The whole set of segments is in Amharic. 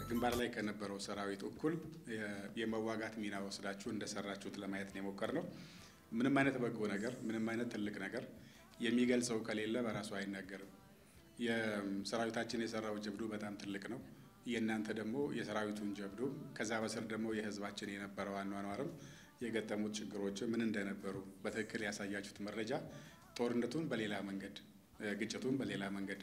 ግንባር ላይ ከነበረው ሰራዊት እኩል የመዋጋት ሚና ወስዳችሁ እንደሰራችሁት ለማየት ነው የሞከርነው። ምንም አይነት በጎ ነገር ምንም አይነት ትልቅ ነገር የሚገልጸው ከሌለ በራሱ አይናገርም። የሰራዊታችን የሰራው ጀብዱ በጣም ትልቅ ነው። የእናንተ ደግሞ የሰራዊቱን ጀብዱ ከዛ በስር ደግሞ የህዝባችን የነበረው አኗኗርም የገጠሙት ችግሮች ምን እንደነበሩ በትክክል ያሳያችሁት መረጃ ጦርነቱን በሌላ መንገድ ግጭቱን በሌላ መንገድ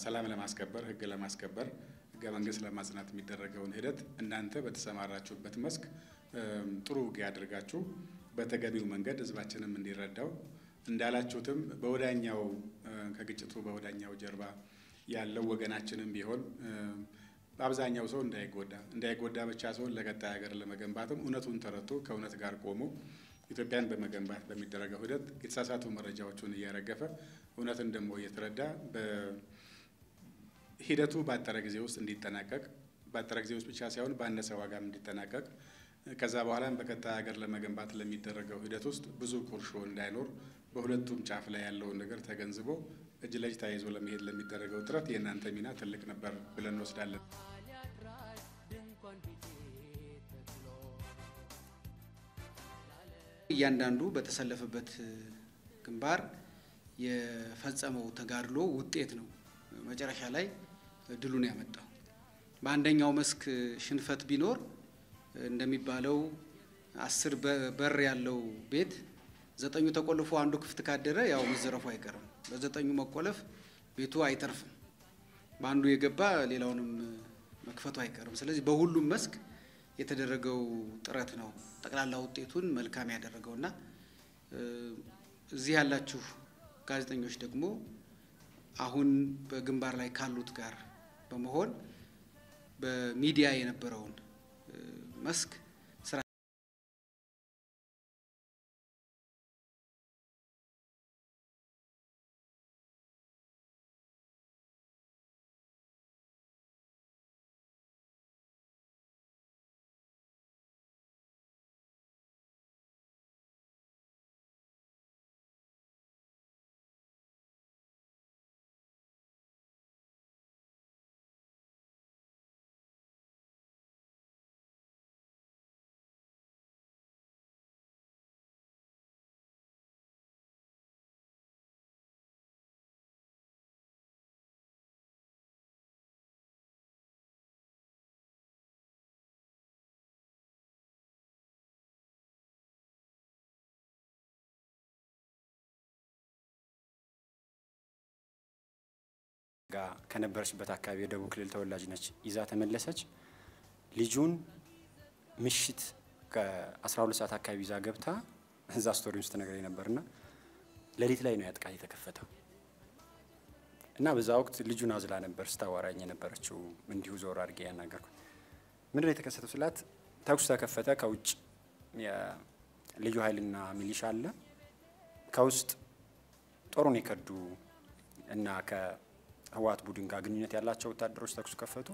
ሰላም ለማስከበር ህግ ለማስከበር ህገ መንግስት ለማጽናት የሚደረገውን ሂደት እናንተ በተሰማራችሁበት መስክ ጥሩ ያድርጋችሁ በተገቢው መንገድ ህዝባችንም እንዲረዳው እንዳላችሁትም በወዳኛው ከግጭቱ በወዳኛው ጀርባ ያለው ወገናችንም ቢሆን አብዛኛው ሰው እንዳይጎዳ ብቻ ሰው ለቀጣይ ሀገር ለመገንባትም እውነቱን ተረድቶ ከእውነት ጋር ቆሞ ኢትዮጵያን በመገንባት በሚደረገው ሂደት የተሳሳቱ መረጃዎችን እያረገፈ እውነትን ደግሞ እየተረዳ በሂደቱ ባጠረ ጊዜ ውስጥ እንዲጠናቀቅ ባጠረ ጊዜ ውስጥ ብቻ ሳይሆን ባነሰ ዋጋም እንዲጠናቀቅ ከዛ በኋላም በቀጣይ ሀገር ለመገንባት ለሚደረገው ሂደት ውስጥ ብዙ ቁርሾ እንዳይኖር በሁለቱም ጫፍ ላይ ያለውን ነገር ተገንዝቦ እጅ ለእጅ ተያይዞ ለመሄድ ለሚደረገው ጥረት የእናንተ ሚና ትልቅ ነበር ብለን እንወስዳለን። እያንዳንዱ በተሰለፈበት ግንባር የፈጸመው ተጋድሎ ውጤት ነው መጨረሻ ላይ ድሉን ያመጣው። በአንደኛው መስክ ሽንፈት ቢኖር እንደሚባለው 10 በር ያለው ቤት 9 ተቆልፎ አንዱ ክፍት ካደረ ያው መዘረፉ አይቀርም። በ9 መቆለፍ ቤቱ አይተርፍም። በአንዱ የገባ ሌላውንም መክፈቱ አይቀርም። ስለዚህ በሁሉም መስክ የተደረገው ጥረት ነው ጠቅላላ ውጤቱን መልካም ያደረገውና እዚህ ያላችሁ ጋዜጠኞች ደግሞ አሁን በግንባር ላይ ካሉት ጋር በመሆን በሚዲያ የነበረውን መስክ ስራ ከነበረችበት አካባቢ የደቡብ ክልል ተወላጅ ነች ይዛ ተመለሰች። ልጁን ምሽት ከ12 ሰዓት አካባቢ ይዛ ገብታ እዛ ስቶሪ ውስጥ ነገር ነበርና ለሊት ላይ ነው ያጥቃት የተከፈተው እና በዛ ወቅት ልጁን አዝላ ነበር ስታወራኝ የነበረችው እንዲሁ ዞር አድርጌ ያናገርኩት ምንድነው የተከሰተው ስላት ተኩስ ተከፈተ ከውጭ የልዩ ኃይልና ሚሊሻ አለ ከውስጥ ጦሩን የከዱ እና ከህዋት ቡድን ጋር ግንኙነት ያላቸው ወታደሮች ተኩስ ከፈቱ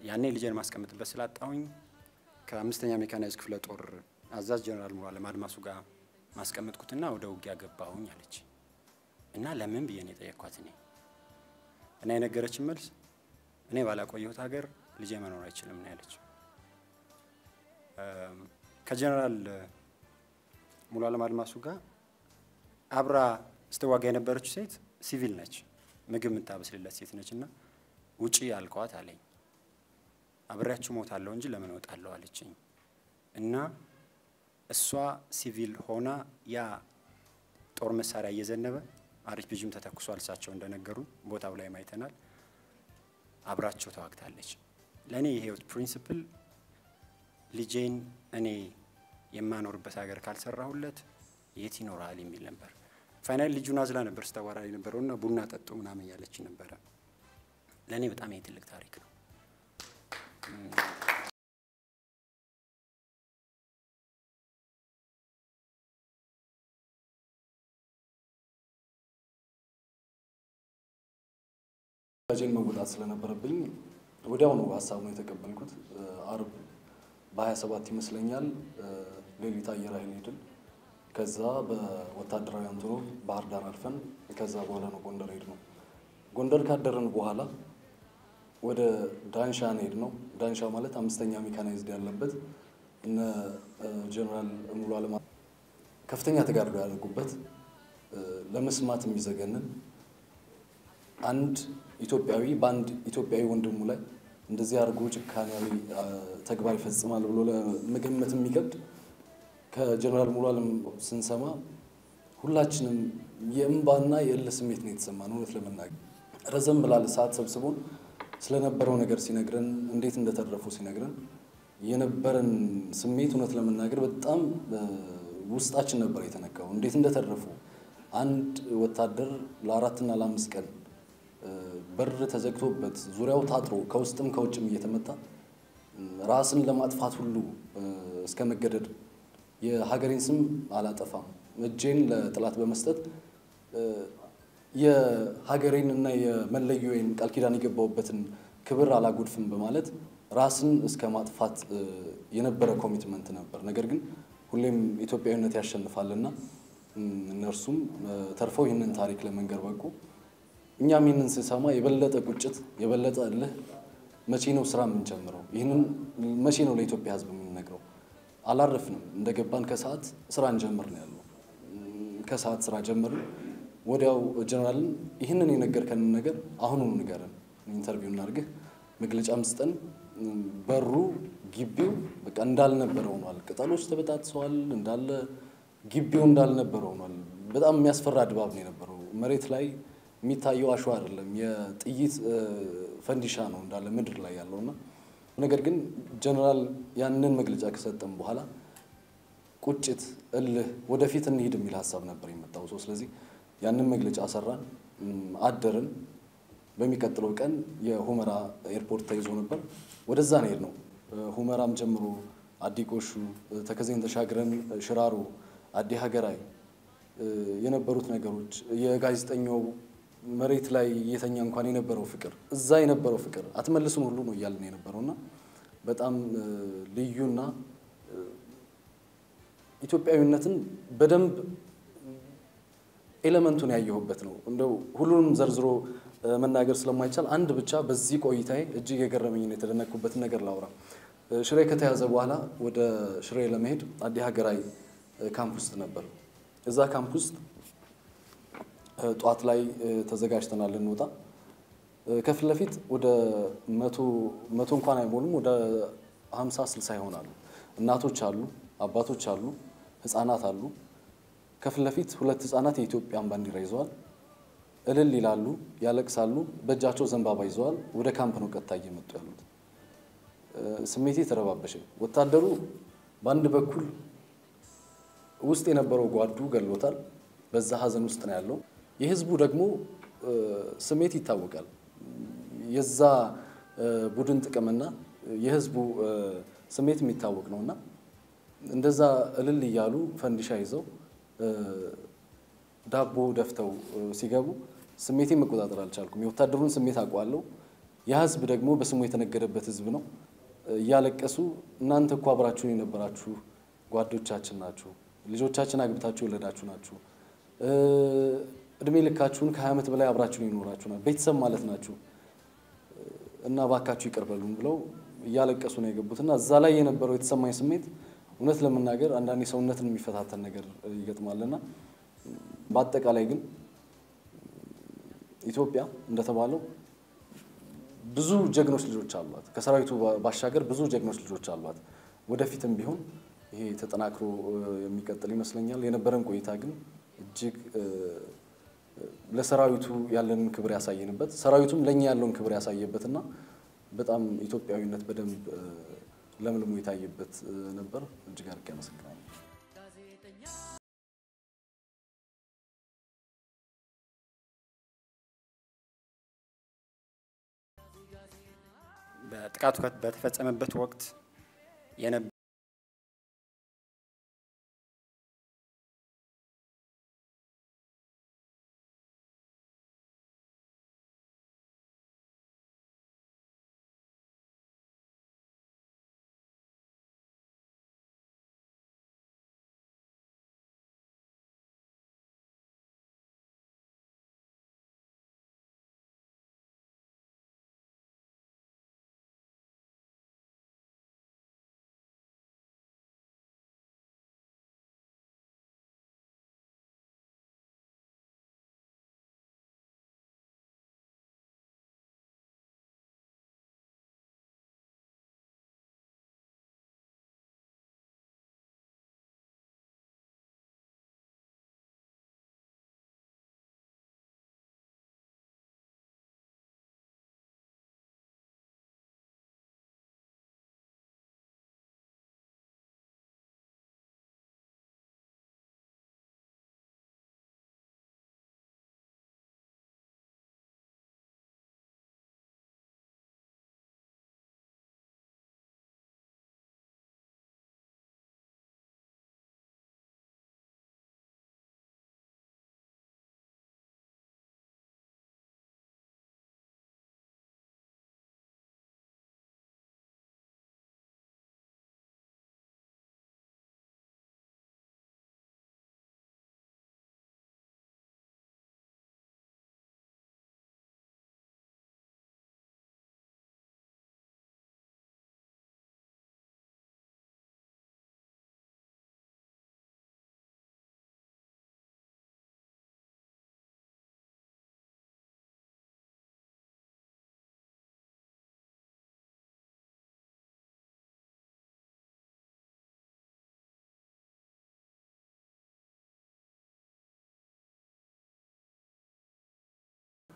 ያኔ ልጄን ማስቀመጥበት ስላጣሁኝ ከአምስተኛ ሜካናይዝድ ክፍለ ጦር አዛዥ ጀነራል ሙሉዓለም አድማሱ ጋር ማስቀመጥኩትና ወደ ውጊያ ገባሁኝ አለች እና ለምን ብዬ ነው የጠየቅኳት እና የነገረችኝ መልስ እኔ ባላቆየሁት ሀገር ልጄ መኖር አይችልም ነው ያለች። ከጀነራል ሙሉዓለም አድማሱ ጋር አብራ ስትዋጋ የነበረች ሴት ሲቪል ነች ምግብ የምታበስልለት ሴት ነችና ውጪ ያልኳት አለኝ አብሬያችሁ ሞታለሁ እንጂ ለምን ወጣለሁ አለችኝ እና እሷ ሲቪል ሆና ያ ጦር መሳሪያ እየዘነበ አሪፍ ቢጅም ተተኩሷል እሳቸው እንደነገሩ ቦታው ላይ ማይተናል አብራቸው ተዋግታለች። ለኔ ይሄው ፕሪንሲፕል ልጄን እኔ የማኖርበት ሀገር ካልሰራሁለት የት ይኖራል የሚል ነበር። ፋይናል ልጁን አዝላ ነበር ስታወራኝ ነበርና ቡና ጠጡ ምናምን ያለች ነበር። ለኔ በጣም ይሄ ትልቅ ታሪክ ነው። ጀን መውጣት ስለነበረብኝ ወዲያው ነው ሐሳቡን የተቀበልኩት። አርብ በ27 ይመስለኛል ሌሊት አየር ኃይል ሄድን። ከዛ በወታደራዊ አንትኖ ባህር ዳር አልፈን ከዛ በኋላ ነው ጎንደር ሄድነው። ጎንደር ካደረን በኋላ ወደ ዳንሻ እንሄድ ነው። ዳንሻ ማለት 5ኛ ሜካናይዝድ ያለበት እነ ጀነራል ሙሉ ዓለም ከፍተኛ ተጋድሎ ያደረጉበት ለመስማት የሚዘገንን አንድ ኢትዮጵያዊ በአንድ ኢትዮጵያዊ ወንድሙ ላይ እንደዚህ አድርጎ ጭካኔያዊ ተግባር ይፈጽማል ብሎ ለመገመት የሚከብድ ከጀነራል ሙሉ ዓለም ስንሰማ ሁላችንም የእንባና የእልህ ስሜት ነው የተሰማን። እውነት ለመናገር ረዘም ላለ ሰዓት ሰብስቦን ስለነበረው ነገር ሲነግረን እንዴት እንደተረፉ ሲነግረን የነበረን ስሜት እውነት ለመናገር በጣም ውስጣችን ነበር የተነካው። እንዴት እንደተረፉ አንድ ወታደር ለ4 እና ለ5 ቀን በር ተዘግቶበት ዙሪያው ታጥሮ ከውስጥም ከውጭም እየተመታ ራስን ለማጥፋት ሁሉ እስከ መገደድ የሀገሬን ስም አላጠፋም እጄን ለጥላት በመስጠት የሀገሬን እና የመለዮዬን ቃል ኪዳን የገባውበትን ክብር አላጎድፍም በማለት ራስን እስከ ማጥፋት የነበረ ኮሚትመንት ነበር። ነገር ግን ሁሌም ኢትዮጵያዊነት ያሸንፋልና እነርሱም ተርፈው ይህንን ታሪክ ለመንገር በቁ። እኛም ይህንን ስንሰማ የበለጠ ቁጭት የበለጠ እልህ መቼ ነው ስራ የምንጀምረው? ይህንን መቼ ነው ለኢትዮጵያ ሕዝብ የምንነግረው? አላረፍንም። እንደገባን ከሰዓት ስራ እንጀምር ነው ያለው። ከሰዓት ስራ ጀመርን። ወዲያው ጀነራልን ይህንን የነገርከንን ነገር አሁኑን ንገረን፣ ኢንተርቪው እናድርግህ፣ መግለጫ መስጠን። በሩ ግቢው በቃ እንዳልነበረ ሆኗል። ቅጠሎች ተበጣጥሰዋል። እንዳለ ግቢው እንዳልነበረ ሆኗል። በጣም የሚያስፈራ ድባብ ነው የነበረው። መሬት ላይ የሚታየው አሸዋ አይደለም፣ የጥይት ፈንዲሻ ነው እንዳለ ምድር ላይ ያለውና ነገር ግን ጀነራል ያንን መግለጫ ከሰጠን በኋላ ቁጭት፣ እልህ፣ ወደፊት እንሂድ የሚል ሀሳብ ነበር የመጣው ሰው። ስለዚህ ያንን መግለጫ ሰራን፣ አደርን። በሚቀጥለው ቀን የሁመራ ኤርፖርት ተይዞ ነበር። ወደዛ ነው የሄድነው። ሁመራም ጀምሮ አዲቆሹ፣ ተከዜን ተሻግረን ሽራሮ፣ አዲ ሀገራይ የነበሩት ነገሮች የጋዜጠኛው መሬት ላይ የተኛ እንኳን የነበረው ፍቅር እዛ የነበረው ፍቅር አትመልሱን ሁሉ ነው እያልን የነበረውና በጣም ልዩና ኢትዮጵያዊነትን በደንብ ኤሌመንቱን ያየሁበት ነው። እንደው ሁሉንም ዘርዝሮ መናገር ስለማይቻል አንድ ብቻ በዚህ ቆይታዬ እጅግ የገረመኝና የተደነቅኩበትን ነገር ላውራ። ሽሬ ከተያዘ በኋላ ወደ ሽሬ ለመሄድ አዲ ሀገራይ ካምፕ ውስጥ ነበር። እዛ ካምፕ ውስጥ ጧት ላይ ተዘጋጅተናል ልንወጣ። ከፊት ለፊት ወደ መቶ እንኳን አይሞሉም፣ ወደ 50-60 ይሆናሉ። እናቶች አሉ፣ አባቶች አሉ፣ ህፃናት አሉ። ከፊት ለፊት 2 ህፃናት የኢትዮጵያን ባንዲራ ይዘዋል። እልል ይላሉ፣ ያለቅሳሉ፣ በእጃቸው ዘንባባ ይዘዋል። ወደ ካምፕ ነው ቀጥታ እየመጡ ያሉት። ስሜቴ ተረባበሸ። ወታደሩ በአንድ በኩል ውስጥ የነበረው ጓዱ ገሎታል፣ በዛ ሀዘን ውስጥ ነው ያለው። የህዝቡ ደግሞ ስሜት ይታወቃል። የዛ ቡድን ጥቅምና የህዝቡ ስሜት የሚታወቅ ነውና እንደዛ እልል እያሉ ፈንዲሻ ይዘው ዳቦ ደፍተው ሲገቡ ስሜቴን መቆጣጠር አልቻልኩም። የወታደሩን ስሜት አውቀዋለሁ። የህዝብ ደግሞ በስሙ የተነገደበት ህዝብ ነው። እያለቀሱ እናንተ እኮ አብራችሁን የነበራችሁ ጓዶቻችን ናችሁ፣ ልጆቻችን አግብታችሁ የወለዳችሁ ናችሁ፣ እድሜ ልካችሁን ከ20 ዓመት በላይ አብራችሁን ይኖራችሁ ናችሁ፣ ቤተሰብ ማለት ናችሁ እና ባካችሁ ይቅርበሉን ብለው እያለቀሱ ነው የገቡትና እዛ ላይ የነበረው የተሰማኝ ስሜት እውነት ለመናገር አንዳንዴ ሰውነትን የሚፈታተን ነገር ይገጥማልና በአጠቃላይ ግን ኢትዮጵያ እንደተባለው ብዙ ጀግኖች ልጆች አሏት። ከሰራዊቱ ባሻገር ብዙ ጀግኖች ልጆች አሏት። ወደፊትም ቢሆን ይሄ ተጠናክሮ የሚቀጥል ይመስለኛል። የነበረን ቆይታ ግን እጅግ ለሰራዊቱ ያለንን ክብር ያሳየንበት፣ ሰራዊቱም ለኛ ያለውን ክብር ያሳየበትና በጣም ኢትዮጵያዊነት በደንብ ለምልሞ የታየበት ነበር። እጅግ አድርጌ አመሰግናለሁ። በጥቃቱ በተፈጸመበት ወቅት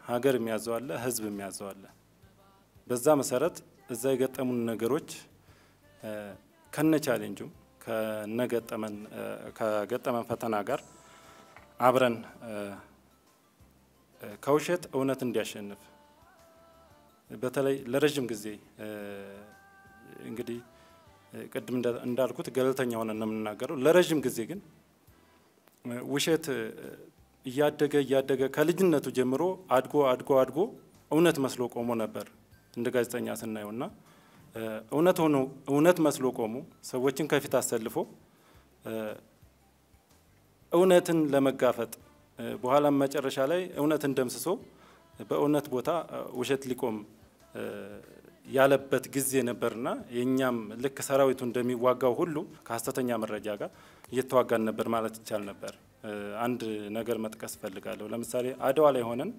ሀገር የሚያዘው አለ፣ ህዝብ የሚያዘው አለ። በዛ መሰረት እዛ የገጠሙን ነገሮች ከነ ቻሌንጁም ከገጠመን ፈተና ጋር አብረን ከውሸት እውነት እንዲያሸንፍ በተለይ ለረጅም ጊዜ እንግዲህ ቅድም እንዳልኩት ገለልተኛ ሆነን ነው የምንናገረው። ለረጅም ጊዜ ግን ውሸት እያደገ ከልጅነቱ ጀምሮ አድጎ እውነት መስሎ ቆሞ ነበር እንደ ጋዜጠኛ ስናየውና እውነት መስሎ ቆሞ ሰዎችን ከፊት አሰልፎ እውነትን ለመጋፈጥ በኋላም መጨረሻ ላይ እውነትን ደምስሶ በእውነት ቦታ ውሸት ሊቆም ያለበት ጊዜ ነበርና የኛም ልክ ሰራዊቱ እንደሚዋጋው ሁሉ ከሐሰተኛ መረጃ ጋር እየተዋጋን ነበር ማለት ይቻል ነበር። አንድ ነገር መጥቀስ ፈልጋለሁ። ለምሳሌ አድዋ ላይ ሆነን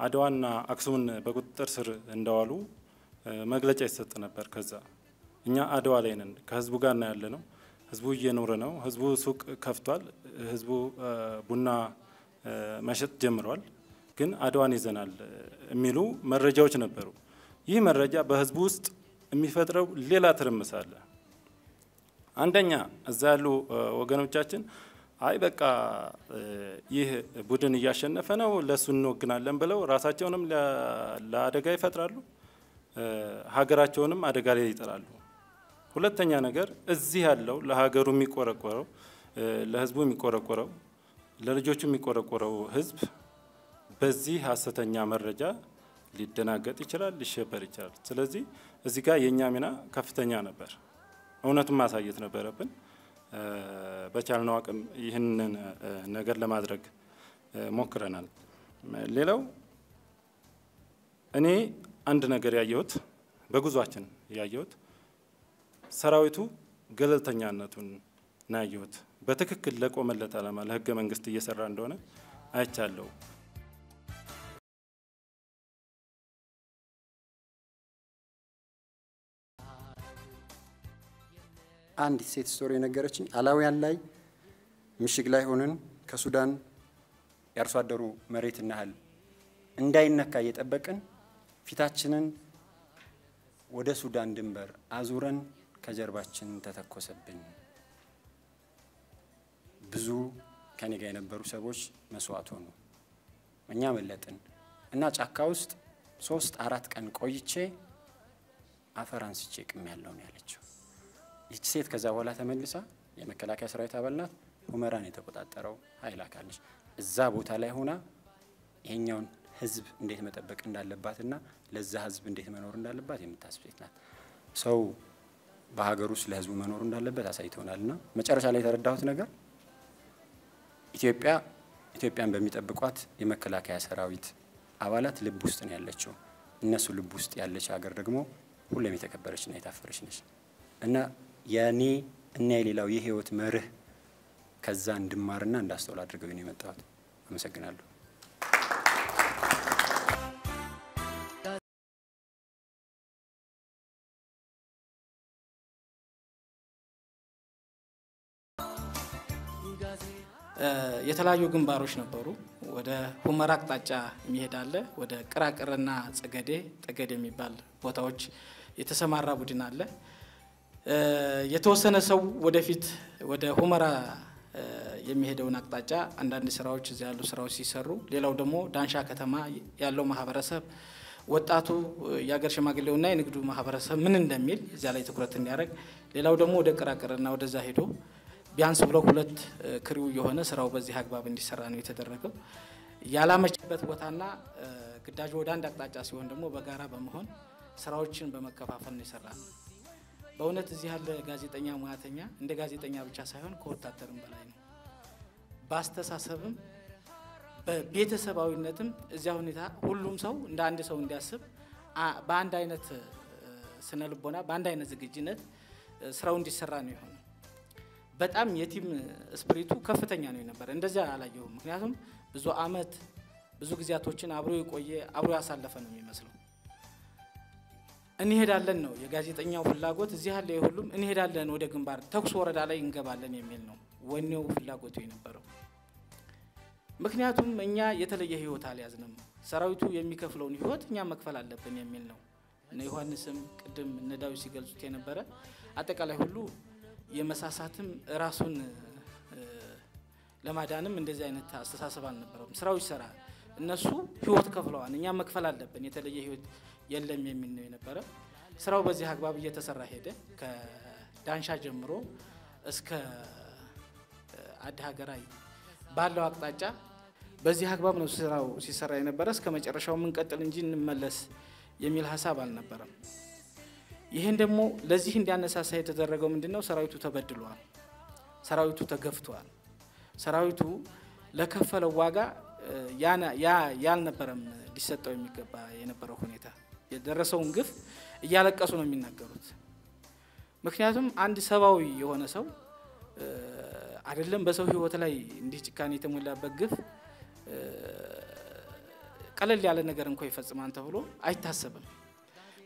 አድዋና አክሱምን በቁጥጥር ስር እንደዋሉ መግለጫ ይሰጥ ነበር። ከዛ እኛ አድዋ ላይ ነን፣ ከህዝቡ ጋር ነው ያለነው፣ ህዝቡ እየኖረ ነው፣ ህዝቡ ሱቅ ከፍቷል፣ ህዝቡ ቡና መሸጥ ጀምሯል፣ ግን አድዋን ይዘናል የሚሉ መረጃዎች ነበሩ። ይህ መረጃ በህዝቡ ውስጥ የሚፈጥረው ሌላ ትርምስ አለ። አንደኛ እዛ ያሉ ወገኖቻችን አይ በቃ ይህ ቡድን እያሸነፈ ነው ለሱ እንወግናለን ብለው ራሳቸውንም ለአደጋ ይፈጥራሉ፣ ሀገራቸውንም አደጋ ላይ ይጥላሉ። ሁለተኛ ነገር እዚህ ያለው ለሀገሩ የሚቆረቆረው ለህዝቡ የሚቆረቆረው ለልጆቹ የሚቆረቆረው ህዝብ በዚህ ሐሰተኛ መረጃ ሊደናገጥ ይችላል፣ ሊሸበር ይችላል። ስለዚህ እዚህ ጋር የኛ ሚና ከፍተኛ ነበር። እውነቱን ማሳየት ነበረብን። በቻልነው አቅም ይህንን ነገር ለማድረግ ሞክረናል። ሌላው እኔ አንድ ነገር ያየሁት በጉዟችን ያየሁት ሰራዊቱ ገለልተኛነቱን ነው ያየሁት። በትክክል ለቆመለት ዓላማ ለህገ መንግስት እየሰራ እንደሆነ አይቻለሁ። አንድ ሴት ስቶሪ ነገረችኝ። አላውያን ላይ ምሽግ ላይ ሆነን ከሱዳን ያርሶ አደሩ መሬትና እህል እንዳይነካ እየጠበቅን ፊታችንን ወደ ሱዳን ድንበር አዙረን ከጀርባችን ተተኮሰብን። ብዙ ከኔ ጋር የነበሩ ሰዎች መስዋዕት ሆኑ። እኛ መለጥን እና ጫካ ውስጥ 3-4 ቀን ቆይቼ አፈር አንስቼ ቅም ያለው ነው ያለችው። ይህች ሴት ከዛ በኋላ ተመልሳ የመከላከያ ሰራዊት አባል ናት። ሁመራን የተቆጣጠረው ኃይል አካል ነች። እዛ ቦታ ላይ ሆና ይሄኛውን ህዝብ እንዴት መጠበቅ እንዳለባትና ለዛ ህዝብ እንዴት መኖር እንዳለባት የምታስብ ሴት ናት። ሰው በሀገር ውስጥ ለህዝቡ መኖር እንዳለበት አሳይቶናልና መጨረሻ ላይ የተረዳሁት ነገር ኢትዮጵያን በሚጠብቋት የመከላከያ ሰራዊት አባላት ልብ ውስጥ ነው ያለችው። እነሱ ልብ ውስጥ ያለች ሀገር ደግሞ ሁሌም የተከበረችና የታፈረች ነች እና የኔ እና የሌላው የህይወት መርህ ከዛ እንድማርና እንዳስተውል አድርገው ነው የመጣሁት። አመሰግናለሁ። የተለያዩ ግንባሮች ነበሩ። ወደ ሁመራ አቅጣጫ የሚሄድ አለ። ወደ ቅራቅርና ጠገዴ የሚባል ቦታዎች የተሰማራ ቡድን አለ። የተወሰነ ሰው ወደፊት ወደ ሁመራ የሚሄደውን አቅጣጫ አንዳንድ ስራዎች እዚያ ያሉ ስራዎች ሲሰሩ፣ ሌላው ደግሞ ዳንሻ ከተማ ያለው ማህበረሰብ ወጣቱ የሀገር ሽማግሌውና የንግዱ ማህበረሰብ ምን እንደሚል እዚያ ላይ ትኩረት እንዲያደርግ፣ ሌላው ደግሞ ወደ ቅራቅርና ወደዛ ሄዶ ቢያንስ ብሎ 2 ክሪው የሆነ ስራው በዚህ አግባብ እንዲሰራ ነው የተደረገው። ያላመችበት ቦታና ግዳጅ ወደ አንድ አቅጣጫ ሲሆን ደግሞ በጋራ በመሆን ስራዎችን በመከፋፈል ነው የሰራነው። በእውነት እዚህ ያለ ጋዜጠኛ ሙያተኛ እንደ ጋዜጠኛ ብቻ ሳይሆን ከወታደርም በላይ ነው። በአስተሳሰብም በቤተሰባዊነትም እዚያ ሁኔታ ሁሉም ሰው እንደ አንድ ሰው እንዲያስብ በአንድ አይነት ስነ ልቦና በአንድ አይነት ዝግጅነት ስራው እንዲሰራ ነው የሆነው። በጣም የቲም ስፒሪቱ ከፍተኛ ነው የነበረ። እንደዚያ አላየሁም። ምክንያቱም ብዙ አመት ብዙ ጊዜያቶችን አብሮ የቆየ አብሮ ያሳለፈ ነው የሚመስለው። እንሄዳለን ነው የጋዜጠኛው ፍላጎት። እዚህ ያለ ሁሉም እንሄዳለን ወደ ግንባር ተኩስ ወረዳ ላይ እንገባለን የሚል ነው ወኔው ፍላጎቱ የነበረው። ምክንያቱም እኛ የተለየ ህይወት አልያዝንም። ሰራዊቱ የሚከፍለውን ህይወት እኛ መክፈል አለብን የሚል ነው። እነ ዮሐንስም ቅድም እነ ዳዊት ሲገልጹት የነበረ አጠቃላይ ሁሉ የመሳሳትም ራሱን ለማዳንም እንደዚህ አይነት አስተሳሰብ አልነበረም። ስራው ይሰራል፣ እነሱ ህይወት ከፍለዋል፣ እኛ መክፈል አለብን፣ የተለየ ህይወት የለም የሚል ነው የነበረ። ስራው በዚህ አግባብ እየተሰራ ሄደ። ከዳንሻ ጀምሮ እስከ አዲ ሀገራይ ባለው አቅጣጫ በዚህ አግባብ ነው ስራው ሲሰራ የነበረ። እስከ መጨረሻው ምን ቀጥል እንጂ እንመለስ የሚል ሐሳብ አልነበረም። ይሄን ደግሞ ለዚህ እንዲያነሳሳ የተደረገው ምንድነው? ሰራዊቱ ተበድሏል፣ ሰራዊቱ ተገፍቷል፣ ሰራዊቱ ለከፈለው ዋጋ ያልነበረም ሊሰጠው የሚገባ የነበረው ሁኔታ የደረሰውን ግፍ እያለቀሱ ነው የሚናገሩት። ምክንያቱም አንድ ሰባዊ የሆነ ሰው አይደለም በሰው ህይወት ላይ እንዲህ ጭካኔ የተሞላበት ግፍ ቀለል ያለ ነገር እንኳን ይፈጽማል ተብሎ አይታሰብም።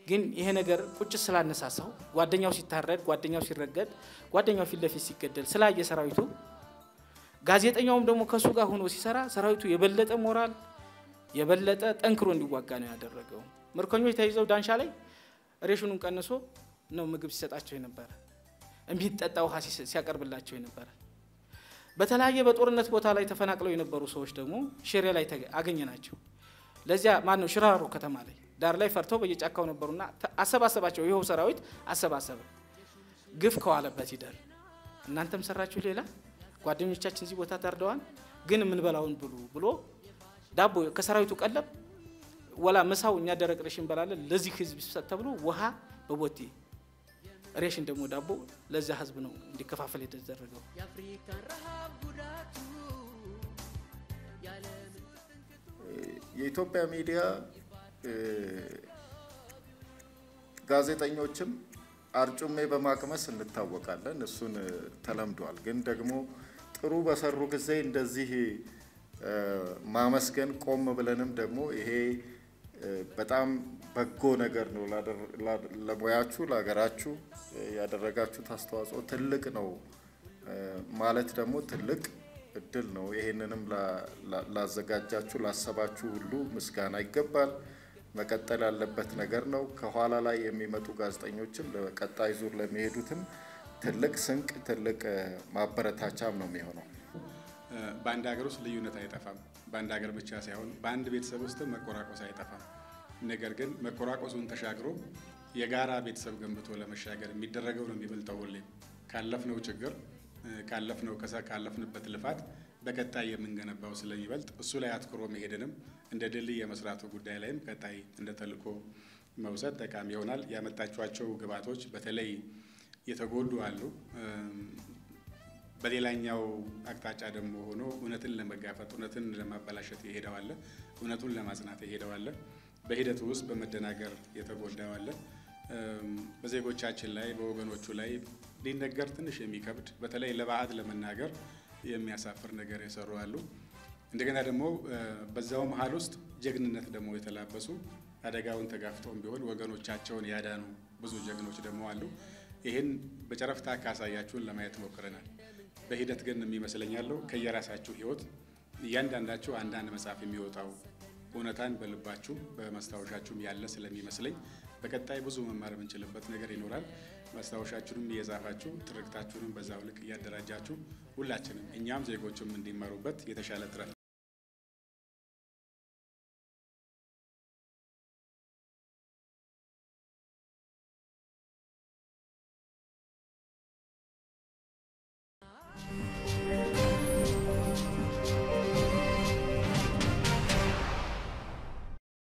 ግን ይሄ ነገር ቁጭ ስላነሳሳው ጓደኛው ሲታረድ፣ ጓደኛው ሲረገድ፣ ጓደኛው ፊት ለፊት ሲገደል ስላየ ሰራዊቱ ጋዜጠኛውም ደግሞ ከሱ ጋር ሆኖ ሲሰራ ሰራዊቱ የበለጠ ሞራል የበለጠ ጠንክሮ እንዲዋጋ ነው ያደረገው። ምርኮኞች ተይዘው ዳንሻ ላይ ሬሽኑን ቀንሶ ነው ምግብ ሲሰጣቸው የነበረ፣ የሚጠጣ ውሃ ሲያቀርብላቸው የነበረ። በተለያየ በጦርነት ቦታ ላይ ተፈናቅለው የነበሩ ሰዎች ደግሞ ሽሬ ላይ አገኘናቸው። ለዚያ ማን ነው ሽራሮ ከተማ ላይ ዳር ላይ ፈርተው በየጫካው ነበሩና አሰባሰባቸው። ይሄው ሰራዊት አሰባሰበ። ግፍ ከዋለበት ይደር እናንተም ሰራችሁ ሌላ ጓደኞቻችን እዚህ ቦታ ታርደዋል፣ ግን ምን በላውን ብሉ ብሎ ዳቦ ከሰራዊቱ ቀለብ ወላ መሳው እኛ ደረቅ ሬሽን በላለን ለዚህ ህዝብ ይሰጥ ተብሎ ውሃ በቦቴ ሬሽን ደግሞ ዳቦ ለዛ ህዝብ ነው እንዲከፋፈል የተደረገው። የኢትዮጵያ ሚዲያ ጋዜጠኞችም አርጩሜ በማቅመስ እንታወቃለን፣ እሱን ተለምዷል። ግን ደግሞ ጥሩ በሰሩ ጊዜ እንደዚህ ማመስገን ቆም ብለንም ደግሞ ይሄ በጣም በጎ ነገር ነው፣ ለሙያችሁ ለሀገራችሁ ያደረጋችሁት አስተዋጽኦ ትልቅ ነው ማለት ደግሞ ትልቅ እድል ነው። ይሄንንም ላዘጋጃችሁ ላሰባችሁ ሁሉ ምስጋና ይገባል። መቀጠል ያለበት ነገር ነው። ከኋላ ላይ የሚመጡ ጋዜጠኞችም ለቀጣይ ዙር ለሚሄዱትም ትልቅ ስንቅ ትልቅ ማበረታቻም ነው የሚሆነው። በአንድ ሀገር ውስጥ ልዩነት አይጠፋም። በአንድ ሀገር ብቻ ሳይሆን በአንድ ቤተሰብ ውስጥ መቆራቆስ አይጠፋም። ነገር ግን መቆራቆሱን ተሻግሮ የጋራ ቤተሰብ ገንብቶ ለመሻገር የሚደረገው ነው የሚበልጠው። ሁሌም ካለፍነው ችግር ካለፍንበት ልፋት በቀጣይ የምንገነባው ስለሚበልጥ እሱ ላይ አትኩሮ መሄድንም እንደ ድልድይ የመስራቱ ጉዳይ ላይም ቀጣይ እንደ ተልዕኮ መውሰድ ጠቃሚ ይሆናል። ያመጣቿቸው ግብዓቶች በተለይ የተጎዱ አሉ። በሌላኛው አቅጣጫ ደግሞ ሆኖ እውነትን ለመጋፈጥ እውነትን ለማበላሸት ይሄዳዋል፣ እውነቱን ለማጽናት ይሄዳዋል። በሂደቱ ውስጥ በመደናገር የተጎዳዋል። በዜጎቻችን ላይ በወገኖቹ ላይ ሊነገር ትንሽ የሚከብድ በተለይ ለባዕድ ለመናገር የሚያሳፍር ነገር የሰሩ አሉ። እንደገና ደግሞ በዛው መሃል ውስጥ ጀግንነት ደግሞ የተላበሱ አደጋውን ተጋፍተውም ቢሆን ወገኖቻቸውን ያዳኑ ብዙ ጀግኖች ደግሞ አሉ። ይህን በጨረፍታ ካሳያችሁን ለማየት ሞክረናል። በሂደት ግን የሚመስለኛል ከየራሳችሁ ህይወት እያንዳንዳችሁ አንዳንድ መጽሐፍ የሚወጣው እውነታን በልባችሁ በማስታወሻችሁም ያለ ስለሚመስለኝ በቀጣይ ብዙ መማር የምንችልበት ነገር ይኖራል። ማስታወሻችሁንም እየጻፋችሁ ትርክታችሁንም በዛው ልክ እያደራጃችሁ ሁላችንም እኛም ዜጎችም እንዲማሩበት የተሻለ ጥረት